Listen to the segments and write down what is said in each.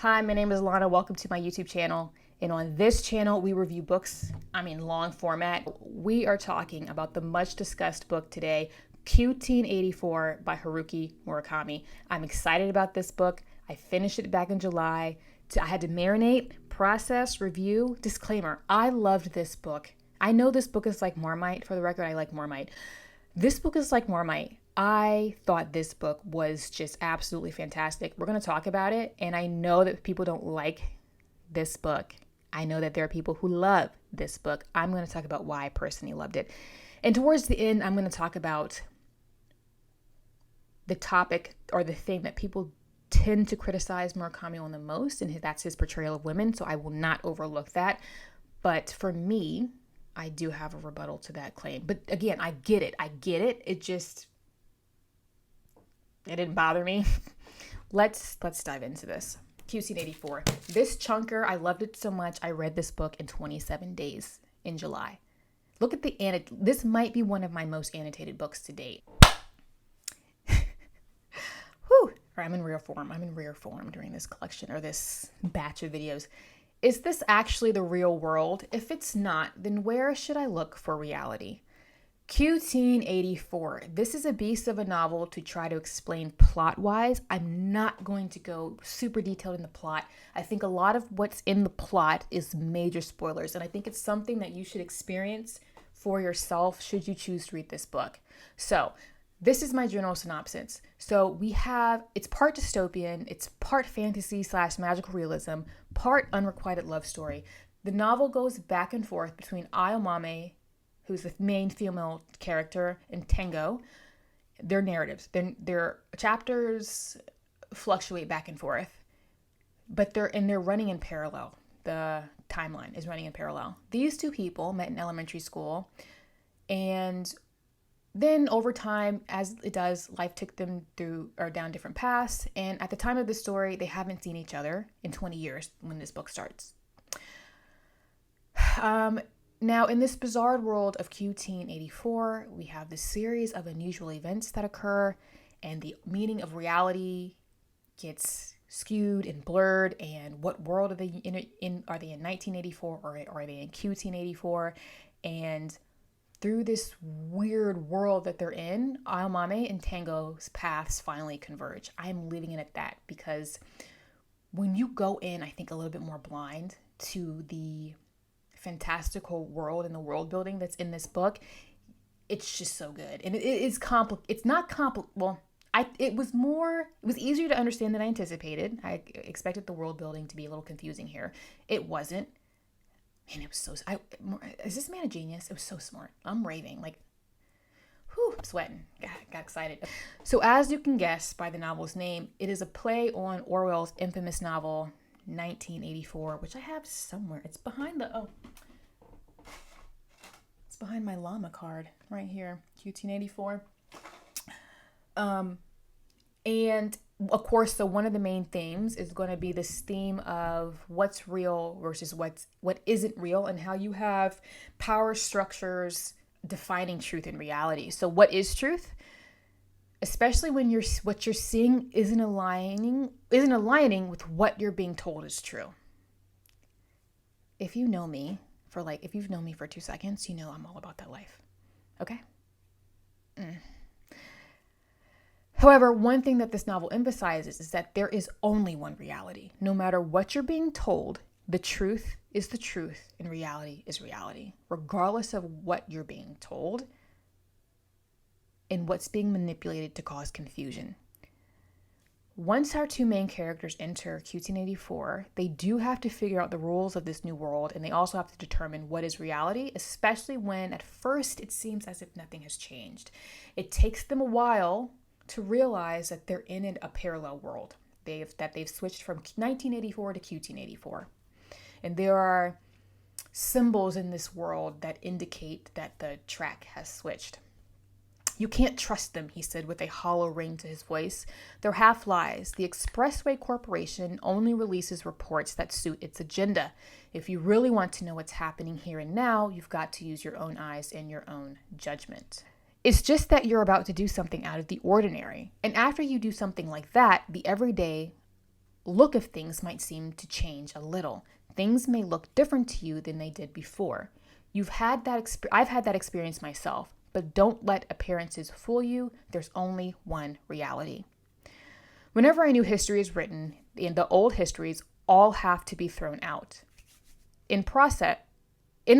Hi, my name is Lana. Welcome to my YouTube channel. And on this channel, we review books, long format. We are talking about the much discussed book today, Q-Teen-84 by Haruki Murakami. I'm excited about this book. I finished it back in July. I had to marinate, process, review. Disclaimer, I loved this book. I know this book is like Marmite. For the record, I like Marmite. This book is like Marmite. I thought this book was just absolutely fantastic. We're going to talk about it, and I know that people don't like this book. I know that there are people who love this book. I'm going to talk about why I personally loved it. And towards the end, I'm going to talk about the topic or the thing that people tend to criticize Murakami on the most, and that's his portrayal of women, so I will not overlook that. But for me, I do have a rebuttal to that claim. But again, I get it. It didn't bother me. Let's dive into this. Q-Teen-84. This chunker, I loved it so much. I read this book in 27 days in July. Look at this might be one of my most annotated books to date. Whew. I'm in rare form during this collection or this batch of videos. Is this actually the real world? If it's not, then where should I look for reality? Q-Teen-84. This is a beast of a novel to try to explain plot-wise. I'm not going to go super detailed in the plot. I think a lot of what's in the plot is major spoilers, and I think it's something that you should experience for yourself should you choose to read this book. So, this is my general synopsis. So it's part dystopian, it's part fantasy / magical realism, part unrequited love story. The novel goes back and forth between Ayomame, who's the main female character, and Tengo. Their narratives, their chapters fluctuate back and forth, but they're running in parallel. The timeline is running in parallel. These two people met in elementary school, and then over time, as it does, life took them down different paths. And at the time of the story, they haven't seen each other in 20 years when this book starts. Now, in this bizarre world of Q-Teen-84, we have this series of unusual events that occur, and the meaning of reality gets skewed and blurred. And what world are they in? Are they in 1984 or are they in Q-Teen-84? And through this weird world that they're in, Ayomame and Tengo's paths finally converge. I'm leaving it at that because when you go in, I think, a little bit more blind to the fantastical world and the world building that's in this book, it's just so good. And it is it's not complicated. Well, it was easier to understand than I anticipated. I expected the world building to be a little confusing here. It wasn't. Man, it was so... is this man a genius? It was so smart. I'm raving. I'm sweating. Got excited. So as you can guess by the novel's name, it is a play on Orwell's infamous novel, 1984, which I have somewhere. It's behind it's behind my llama card right here, Q-Teen-84. And of course, so one of the main themes is going to be this theme of what's real versus what isn't real, and how you have power structures defining truth and reality. So what is truth? Especially when what you're seeing isn't aligning with what you're being told is true. If you've known me for 2 seconds, you know I'm all about that life. Okay? However, one thing that this novel emphasizes is that there is only one reality. No matter what you're being told, the truth is the truth and reality is reality, regardless of what you're being told and what's being manipulated to cause confusion. Once our two main characters enter Q-Teen-84, they do have to figure out the rules of this new world, and they also have to determine what is reality, especially when at first it seems as if nothing has changed. It takes them a while to realize that they're in a parallel world. They've switched from 1984 to Q-Teen-84. And there are symbols in this world that indicate that the track has switched. You can't trust them, he said with a hollow ring to his voice. They're half lies. The Expressway Corporation only releases reports that suit its agenda. If you really want to know what's happening here and now, you've got to use your own eyes and your own judgment. It's just that you're about to do something out of the ordinary. And after you do something like that, the everyday look of things might seem to change a little. Things may look different to you than they did before. I've had that experience myself, but don't let appearances fool you. There's only one reality. Whenever a new history is written, the old histories all have to be thrown out. In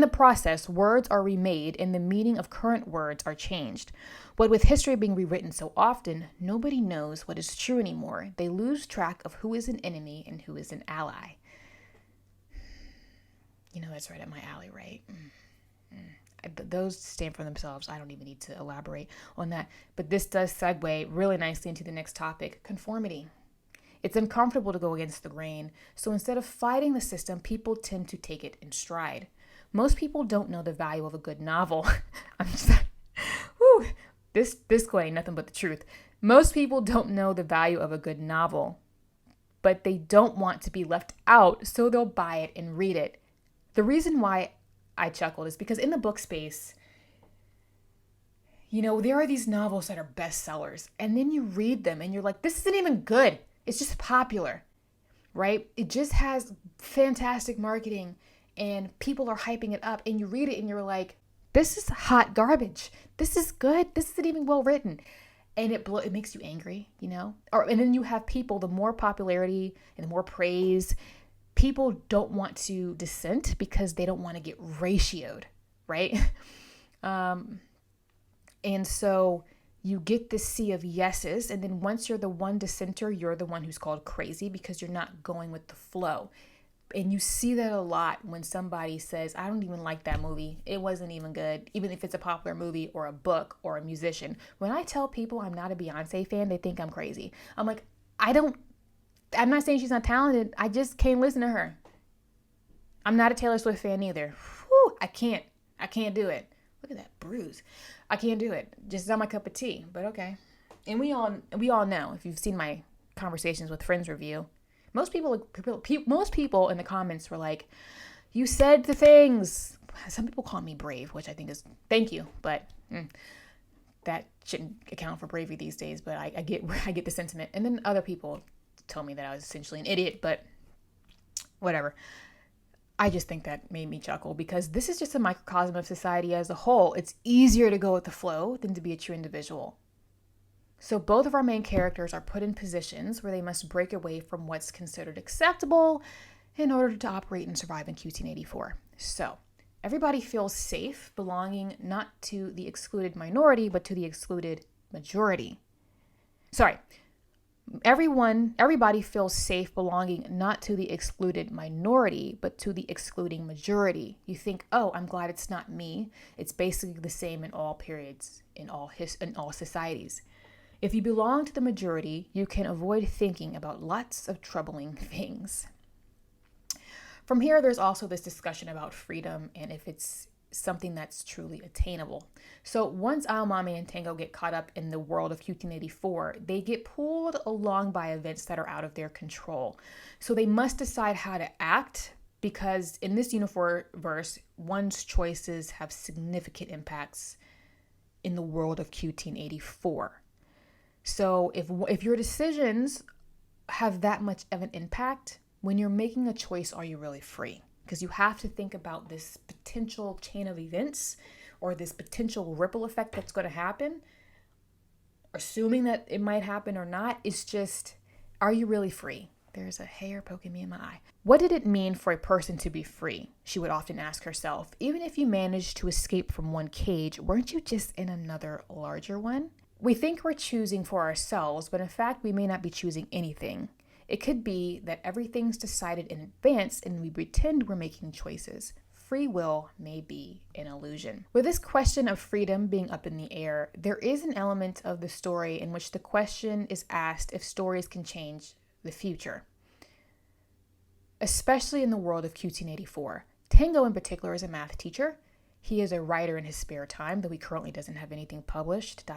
the process, words are remade and the meaning of current words are changed. But with history being rewritten so often, nobody knows what is true anymore. They lose track of who is an enemy and who is an ally. That's right up my alley, right? Those stand for themselves. I don't even need to elaborate on that. But this does segue really nicely into the next topic, conformity. It's uncomfortable to go against the grain. So instead of fighting the system, people tend to take it in stride. Most people don't know the value of a good novel. I'm just this ain't nothing but the truth. Most people don't know the value of a good novel, but they don't want to be left out, so they'll buy it and read it. The reason why I chuckled is because in the book space, there are these novels that are bestsellers, and then you read them and you're like, this isn't even good. It's just popular, right? It just has fantastic marketing and people are hyping it up, and you read it and you're like, this is hot garbage. This is good. This isn't even well written. And it makes you angry, and then you have people, the more popularity and the more praise, people don't want to dissent because they don't want to get ratioed, right? And so you get this sea of yeses, and then once you're the one dissenter, you're the one who's called crazy because you're not going with the flow. And you see that a lot when somebody says, I don't even like that movie. It wasn't even good, even if it's a popular movie or a book or a musician. When I tell people I'm not a Beyonce fan, they think I'm crazy. I'm like, I'm not saying she's not talented. I just can't listen to her. I'm not a Taylor Swift fan either. Whew, I can't do it. Look at that bruise. I can't do it. Just not my cup of tea, but okay. And we all know, if you've seen my Conversations with Friends review, most people in the comments were like, you said the things. Some people call me brave, which I think is thank you, but that shouldn't account for bravery these days, but I get the sentiment. And then other people told me that I was essentially an idiot, but whatever. I just think that made me chuckle because this is just a microcosm of society as a whole. It's easier to go with the flow than to be a true individual. So both of our main characters are put in positions where they must break away from what's considered acceptable in order to operate and survive in Q1084. So everybody feels safe belonging not to the excluded minority, but to the excluded majority. Everybody feels safe belonging not to the excluded minority, but to the excluding majority. You think, oh, I'm glad it's not me. It's basically the same in all periods, in all societies. If you belong to the majority, you can avoid thinking about lots of troubling things. From here, there's also this discussion about freedom and if it's something that's truly attainable. So once Aomame and Tango get caught up in the world of Q1084, they get pulled along by events that are out of their control. So they must decide how to act because in this universe, one's choices have significant impacts in the world of Q1084. So if your decisions have that much of an impact, when you're making a choice, are you really free? Because you have to think about this potential chain of events or this potential ripple effect that's going to happen. Assuming that it might happen or not, it's just, are you really free? There's a hair poking me in my eye. What did it mean for a person to be free? She would often ask herself. Even if you managed to escape from one cage, weren't you just in another larger one? We think we're choosing for ourselves, but in fact, we may not be choosing anything. It could be that everything's decided in advance and we pretend we're making choices. Free will may be an illusion. With this question of freedom being up in the air, there is an element of the story in which the question is asked if stories can change the future. Especially in the world of Q1084. Tango in particular is a math teacher. He is a writer in his spare time, though he currently doesn't have anything published, ...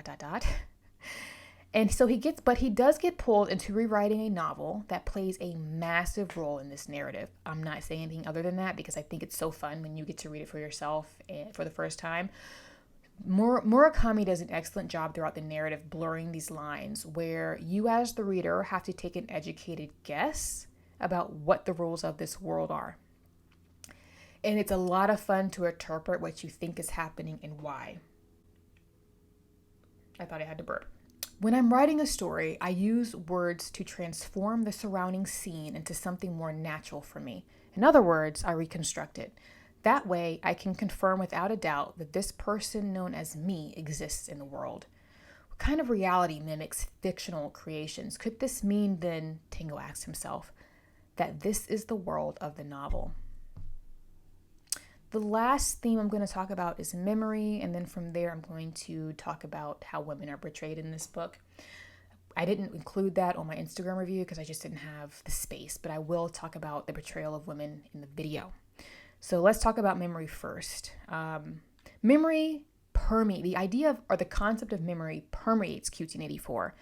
And so he does get pulled into rewriting a novel that plays a massive role in this narrative. I'm not saying anything other than that because I think it's so fun when you get to read it for yourself for the first time. Murakami does an excellent job throughout the narrative blurring these lines where you as the reader have to take an educated guess about what the rules of this world are. And it's a lot of fun to interpret what you think is happening and why. I thought I had to burp. When I'm writing a story, I use words to transform the surrounding scene into something more natural for me. In other words, I reconstruct it. That way, I can confirm without a doubt that this person known as me exists in the world. What kind of reality mimics fictional creations? Could this mean, then, Tango asks himself, that this is the world of the novel? The last theme I'm going to talk about is memory, and then from there I'm going to talk about how women are portrayed in this book. I didn't include that on my Instagram review because I just didn't have the space, but I will talk about the portrayal of women in the video. So let's talk about memory first. Memory permeates, the idea of, or the concept of memory permeates Q1084.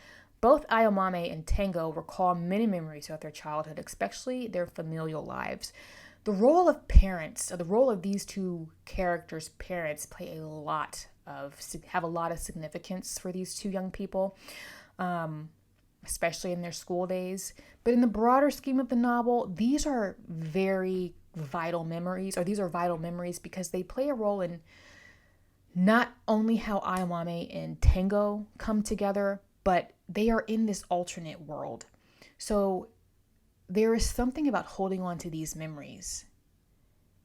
Both Ayomame and Tango recall many memories of their childhood, especially their familial lives. The role of parents, or the role of these two characters' parents, have a lot of significance for these two young people, especially in their school days. But in the broader scheme of the novel, these are very vital memories, or these are vital memories because they play a role in not only how Ayomame and Tango come together, but they are in this alternate world. So there is something about holding on to these memories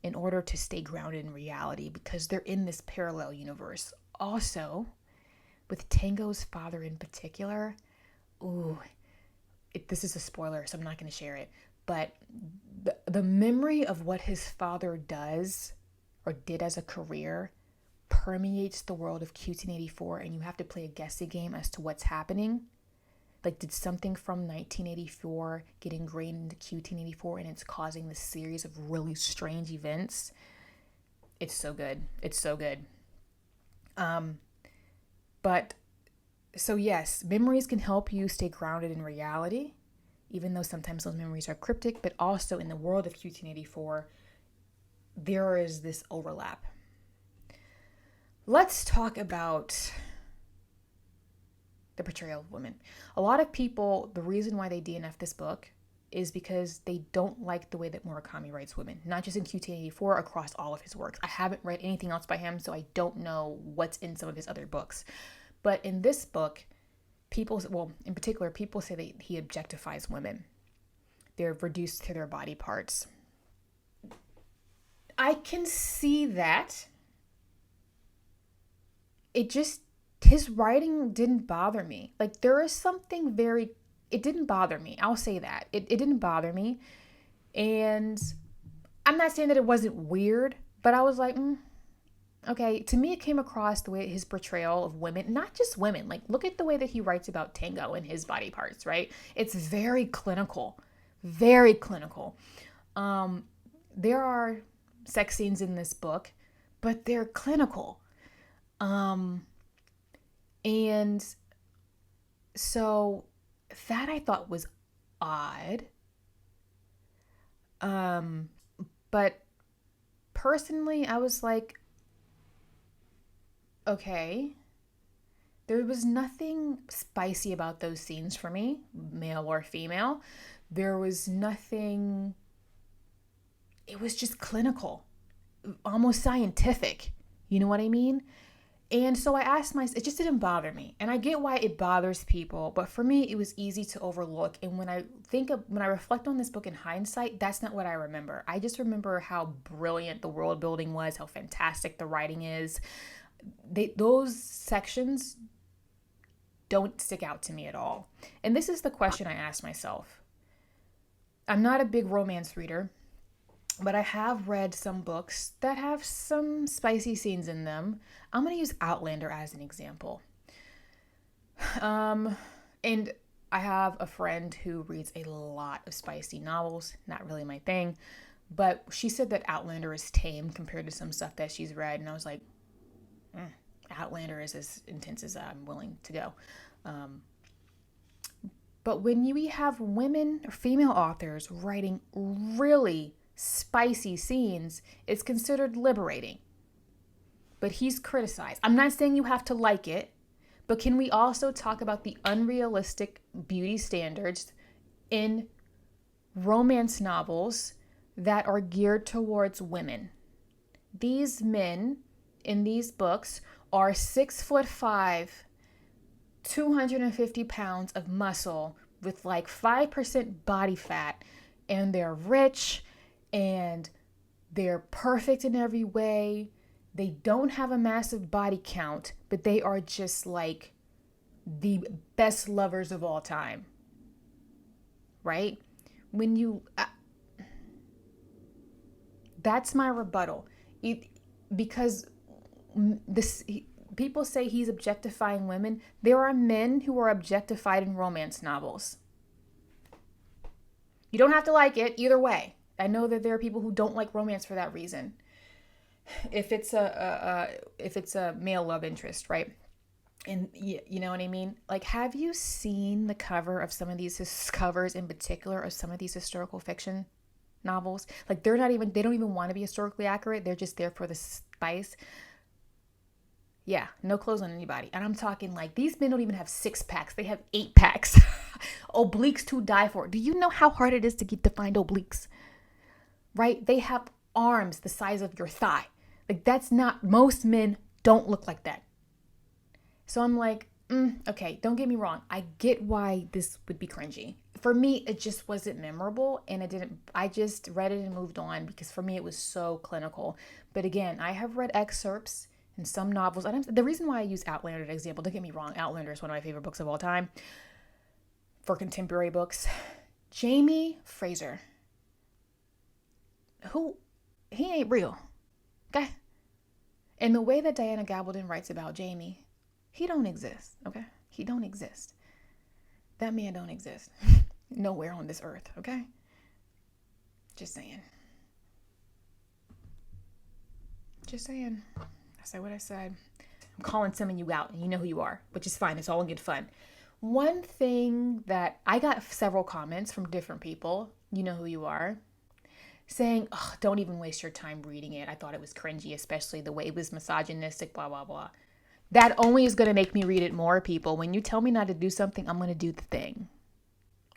in order to stay grounded in reality because they're in this parallel universe. Also, with Tango's father in particular, this is a spoiler, so I'm not going to share it, but the memory of what his father does or did as a career permeates the world of Q1084, and you have to play a guessing game as to what's happening. Like, did something from 1984 get ingrained into Q1084 and it's causing this series of really strange events? It's so good. It's so good. So yes, memories can help you stay grounded in reality, even though sometimes those memories are cryptic, but also in the world of Q1084, there is this overlap. Let's talk about the portrayal of women. A lot of people, the reason why they DNF this book is because they don't like the way that Murakami writes women, not just in Q1084, across all of his works. I haven't read anything else by him, so I don't know what's in some of his other books. But in this book, in particular, people say that he objectifies women. They're reduced to their body parts. I can see that. His writing didn't bother me. Like, there is something it didn't bother me. I'll say that. It didn't bother me. And I'm not saying that it wasn't weird, but I was like, okay. To me, it came across the way his portrayal of women, not just women, like, look at the way that he writes about Tango and his body parts, right? It's very clinical, very clinical. There are sex scenes in this book, but they're clinical. And so that I thought was odd. But personally, I was like, okay, there was nothing spicy about those scenes for me, male or female. There was nothing, it was just clinical, almost scientific. You know what I mean? And so I asked myself, it just didn't bother me. And I get why it bothers people, but for me, it was easy to overlook. And when I reflect on this book in hindsight, that's not what I remember. I just remember how brilliant the world building was, how fantastic the writing is. Those sections don't stick out to me at all. And this is the question I asked myself. I'm not a big romance reader, but I have read some books that have some spicy scenes in them. I'm going to use Outlander as an example. And I have a friend who reads a lot of spicy novels. Not really my thing, but she said that Outlander is tame compared to some stuff that she's read. And I was like, Outlander is as intense as I'm willing to go. But when we have women or female authors writing really spicy scenes, it's considered liberating. but he's criticized. I'm not saying you have to like it, but can we also talk about the unrealistic beauty standards in romance novels that are geared towards women? These men in these books are 6'5", 250 pounds of muscle with like 5% body fat, and they're rich and they're perfect in every way. They don't have a massive body count, but they are just like the best lovers of all time. Right? When you that's my rebuttal. Because this people say he's objectifying women. There are men who are objectified in romance novels. You don't have to like it either way. I know that there are people who don't like romance for that reason. If it's a male love interest, right? And you know what I mean? Like, have you seen the cover of some of these covers in particular of some of these historical fiction novels? Like, they don't even want to be historically accurate. They're just there for the spice. Yeah, no clothes on anybody. And I'm talking like these men don't even have 6-packs. They have 8-packs. Obliques to die for. Do you know how hard it is to find obliques? Right? They have arms the size of your thigh. Like, that's not, most men don't look like that. So I'm like, okay, don't get me wrong. I get why this would be cringy. For me, it just wasn't memorable, and I just read it and moved on because for me it was so clinical. But again, I have read excerpts in some novels, and the reason why I use Outlander as an example, don't get me wrong, Outlander is one of my favorite books of all time for contemporary books. Jamie Fraser, he ain't real, okay? And the way that Diana Gabaldon writes about Jamie, he don't exist, okay? He don't exist. That man don't exist nowhere on this earth, okay? Just saying. Just saying. I said what I said. I'm calling some of you out, and you know who you are, which is fine. It's all in good fun. One thing that I got several comments from different people, you know who you are, saying, oh, don't even waste your time reading it. I thought it was cringy, especially the way it was misogynistic, blah, blah, blah. That only is going to make me read it more, people. When you tell me not to do something, I'm going to do the thing.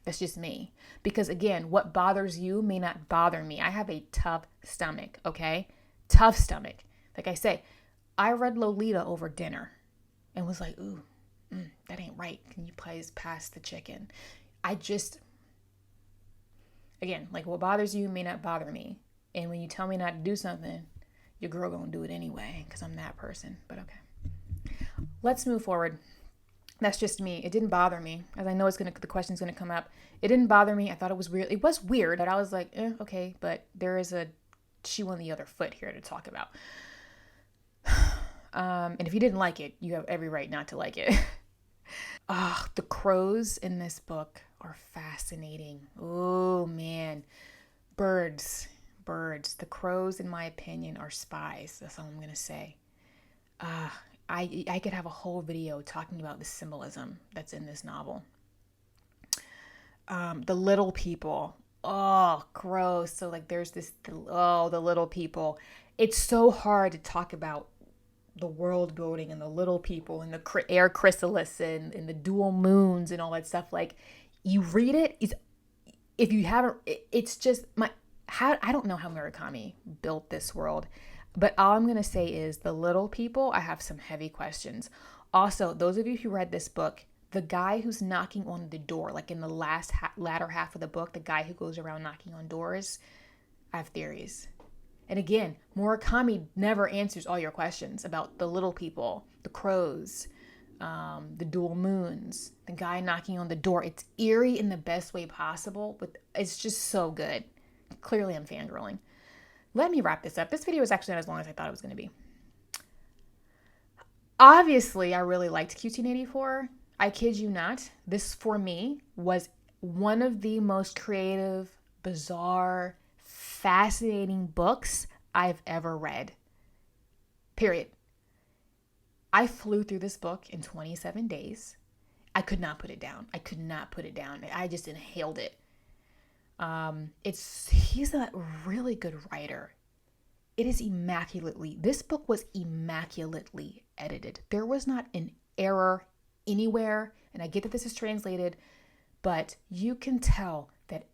That's just me. Because again, what bothers you may not bother me. I have a tough stomach, okay? Tough stomach. Like I say, I read Lolita over dinner and was like, ooh, that ain't right. Can you please pass the chicken? Again, like what bothers you may not bother me. And when you tell me not to do something, your girl gonna do it anyway because I'm that person. But okay. Let's move forward. That's just me. It didn't bother me. As I know the question's gonna come up. It didn't bother me. I thought it was weird. It was weird, but I was like, okay, but there is a shoe on the other foot here to talk about. And if you didn't like it, you have every right not to like it. The crows in this book are fascinating. Oh man, birds. The crows, in my opinion, are spies. That's all I'm gonna say. I could have a whole video talking about the symbolism that's in this novel. The little people. Oh, gross. So like there's the little people. It's so hard to talk about the world building and the little people and the air chrysalis and the dual moons and all that stuff. Like, you read it, if you haven't, it's just I don't know how Murakami built this world, but all I'm going to say is the little people, I have some heavy questions. Also, those of you who read this book, the guy who's knocking on the door, like in the latter half of the book, the guy who goes around knocking on doors, I have theories. And again, Murakami never answers all your questions about the little people, the crows, the dual moons, the guy knocking on the door. It's eerie in the best way possible, but it's just so good. Clearly, I'm fangirling. Let me wrap this up. This video is actually not as long as I thought it was going to be. Obviously, I really liked QT84. I kid you not. This, for me, was one of the most creative, bizarre, fascinating books I've ever read. Period. I flew through this book in 27 days. I could not put it down. I just inhaled it. He's a really good writer. It is immaculately, this book was immaculately edited. There was not an error anywhere. And I get that this is translated, but you can tell that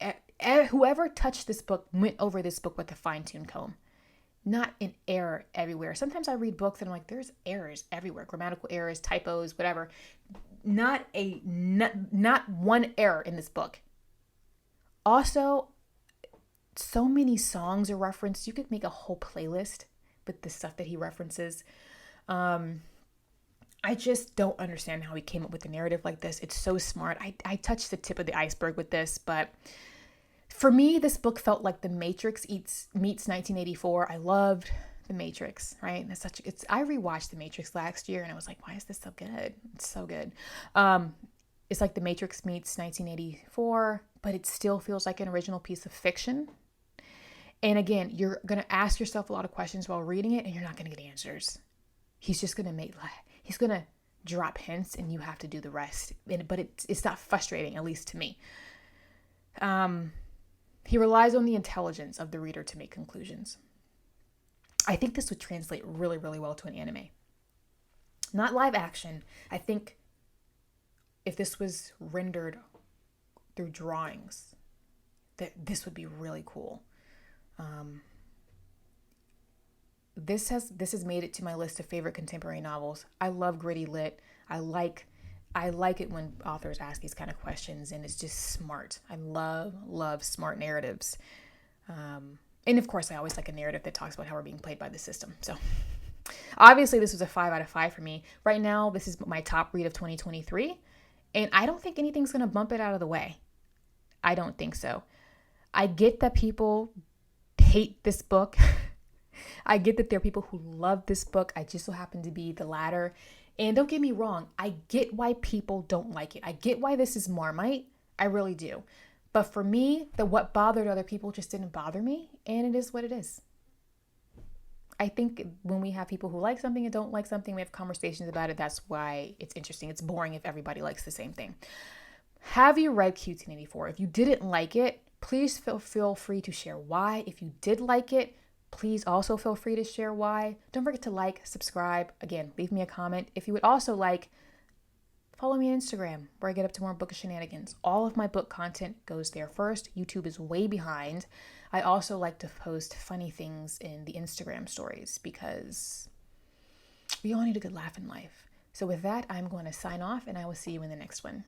whoever touched this book went over this book with a fine-tuned comb. Not an error everywhere. Sometimes I read books and I'm like, there's errors everywhere, grammatical errors, typos, whatever. Not one error in this book. Also, so many songs are referenced. You could make a whole playlist with the stuff that he references. I just don't understand how he came up with a narrative like this. It's so smart. I touched the tip of the iceberg with this, but for me, this book felt like The Matrix meets 1984. I loved The Matrix, right? I rewatched The Matrix last year and I was like, why is this so good? It's so good. It's like The Matrix meets 1984, but it still feels like an original piece of fiction. And again, you're going to ask yourself a lot of questions while reading it and you're not going to get answers. He's just going to drop hints and you have to do the rest. But it's not frustrating, at least to me. He relies on the intelligence of the reader to make conclusions. I think this would translate really, really well to an anime. Not live action. I think if this was rendered through drawings, that this would be really cool. This has made it to my list of favorite contemporary novels. I love gritty lit. I like it when authors ask these kind of questions and it's just smart. I love smart narratives. And of course, I always like a narrative that talks about how we're being played by the system. So obviously this was a 5 out of 5 for me. Right now, this is my top read of 2023. And I don't think anything's going to bump it out of the way. I don't think so. I get that people hate this book. I get that there are people who love this book. I just so happen to be the latter. And don't get me wrong, I get why people don't like it. I get why this is Marmite. I really do. But for me, what bothered other people just didn't bother me. And it is what it is. I think when we have people who like something and don't like something, we have conversations about it. That's why it's interesting. It's boring if everybody likes the same thing. Have you read Q1084? If you didn't like it, please feel free to share why. If you did like it, please also feel free to share why. Don't forget to like, subscribe. Again, leave me a comment. If you would also like, follow me on Instagram where I get up to more book shenanigans. All of my book content goes there first. YouTube is way behind. I also like to post funny things in the Instagram stories because we all need a good laugh in life. So with that, I'm going to sign off and I will see you in the next one.